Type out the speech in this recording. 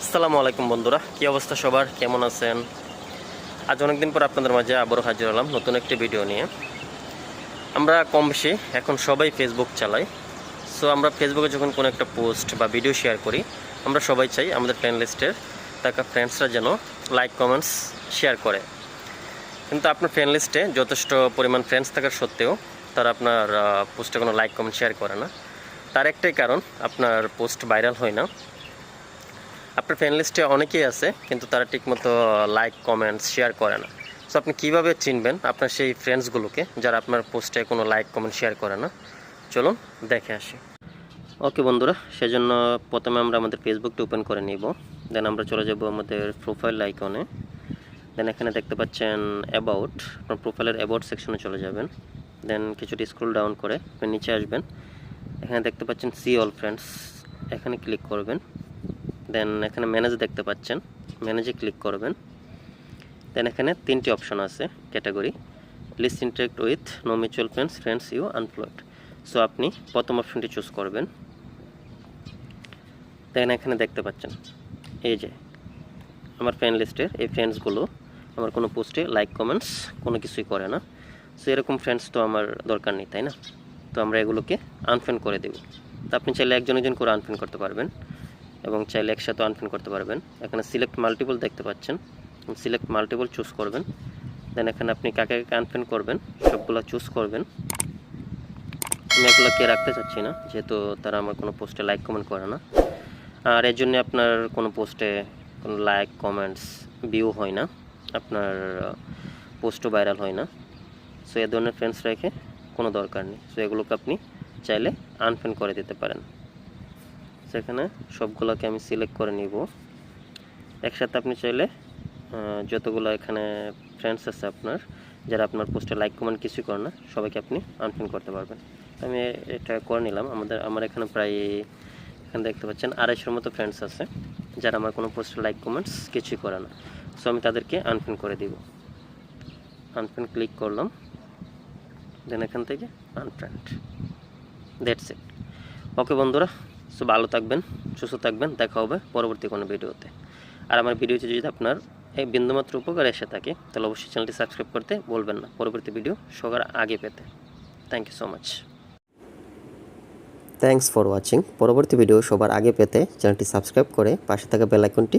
আসসালামু আলাইকুম বন্ধুরা, কি অবস্থা সবার, কেমন আছেন? আজ অনেকদিন পর আপনাদের মাঝে আবারও হাজির হলাম নতুন একটি ভিডিও নিয়ে। আমরা কম বেশি এখন সবাই ফেসবুক চালাই। সো আমরা ফেসবুকে যখন কোনো একটা পোস্ট বা ভিডিও শেয়ার করি, আমরা সবাই চাই আমাদের ফ্রেন্ড লিস্টের থাকা ফ্রেন্ডসরা যেন লাইক কমেন্টস শেয়ার করে। কিন্তু আপনার ফ্রেন্ড লিস্টে যথেষ্ট পরিমাণ ফ্রেন্ডস থাকার সত্ত্বেও তারা আপনার পোস্টে কোনো লাইক কমেন্ট শেয়ার করে না। তার একটাই কারণ, আপনার পোস্ট ভাইরাল হয় না। আপনার ফ্রেন্ড লিস্টে অনেকেই আছে কিন্তু তারা ঠিকমতো লাইক কমেন্টস শেয়ার করে না। সো আপনি কীভাবে চিনবেন আপনার সেই ফ্রেন্ডসগুলোকে যারা আপনার পোস্টে কোনো লাইক কমেন্ট শেয়ার করে না? চলুন দেখে আসি। ওকে বন্ধুরা, সেজন্য প্রথমে আমরা আমাদের ফেসবুকটা ওপেন করে নিব। দেন আমরা চলে যাব আমাদের প্রোফাইল আইকনে। দেন এখানে দেখতে পাচ্ছেন অ্যাবাউট, আপনার প্রোফাইলের অ্যাবাউট সেকশনে চলে যাবেন। দেন কিছুটা স্ক্রল ডাউন করে আপনি নিচে আসবেন। এখানে দেখতে পাচ্ছেন সি অল ফ্রেন্ডস, এখানে ক্লিক করবেন। দেন এখানে ম্যানেজ দেখতে পাচ্ছেন, ম্যানেজে ক্লিক করবেন। দেন এখানে তিনটি অপশন আছে category, list interact with, no mutual friends, friends you unfollowed. So আপনি প্রথম অপশনটি চুজ করবেন। দেন এখানে দেখতে পাচ্ছেন এই যে আমার ফ্রেন্ড লিস্টের এই ফ্রেন্ডসগুলো আমার কোনো পোস্টে লাইক কমেন্টস কোনো কিছুই করে না। সো এরকম ফ্রেন্ডস তো আমার দরকার নেই, তাই না? তো আমরা এগুলোকে আনফ্রেন্ড করে দেব। তো আপনি চাইলে একজন একজন করে আনফ্রেন্ড করতে পারবেন এবং চাইলে একসাথে আনফ্রেন্ড করতে পারবেন। এখানে সিলেক্ট মাল্টিপল দেখতে পাচ্ছেন, সিলেক্ট মাল্টিপল চুজ করবেন। দেন এখানে আপনি কাকে কাকে আনফ্রেন্ড করবেন সবগুলো চুজ করবেন। আমি এগুলোকে রাখতে চাচ্ছি না, যেহেতু তারা আমার কোনো পোস্টে লাইক কমেন্ট করে না। আর এর জন্য আপনার কোনো পোস্টে কোনো লাইক কমেন্টস ভিউ হয় না, আপনার পোস্টও ভাইরাল হয় না। সো এ ধরনের ফ্রেন্ডস রেখে কোনো দরকার নেই। সো এগুলোকে আপনি চাইলে আনফ্রেন্ড করে দিতে পারেন। সেখানে সবগুলোকে আমি সিলেক্ট করে নিব। একসাথে আপনি চাইলে যতগুলো এখানে ফ্রেন্ডস আছে আপনার, যারা আপনার পোস্টে লাইক কমেন্ট কিছুই করে না, সবাইকে আপনি আনফ্রেন্ড করতে পারবেন। আমি এটা করে নিলাম। আমার এখানে প্রায় এখানে দেখতে পাচ্ছেন 250-এর মতো ফ্রেন্ডস আছে যারা আমার কোনো পোস্টে লাইক কমেন্টস কিছুই করে না। সো আমি তাদেরকে আনফ্রেন্ড করে দিব। আনফ্রেন্ড ক্লিক করলাম, দেন এখান থেকে আনফ্রেন্ড, দ্যাটস ইট। ওকে বন্ধুরা, সো ভালো থাকবেন, সুস্থ থাকবেন, দেখা হবে পরবর্তী কোনো ভিডিওতে। আর আমার ভিডিওতে যদি আপনার এই বিন্দুমাত্র উপকার এসে থাকে তাহলে অবশ্যই চ্যানেলটি সাবস্ক্রাইব করতে বলবেন না পরবর্তী ভিডিও সবার আগে পেতে। Thank you so much. Thanks for watching. পরবর্তী ভিডিও সবার আগে পেতে চ্যানেলটি সাবস্ক্রাইব করে পাশে থাকা বেল আইকনটি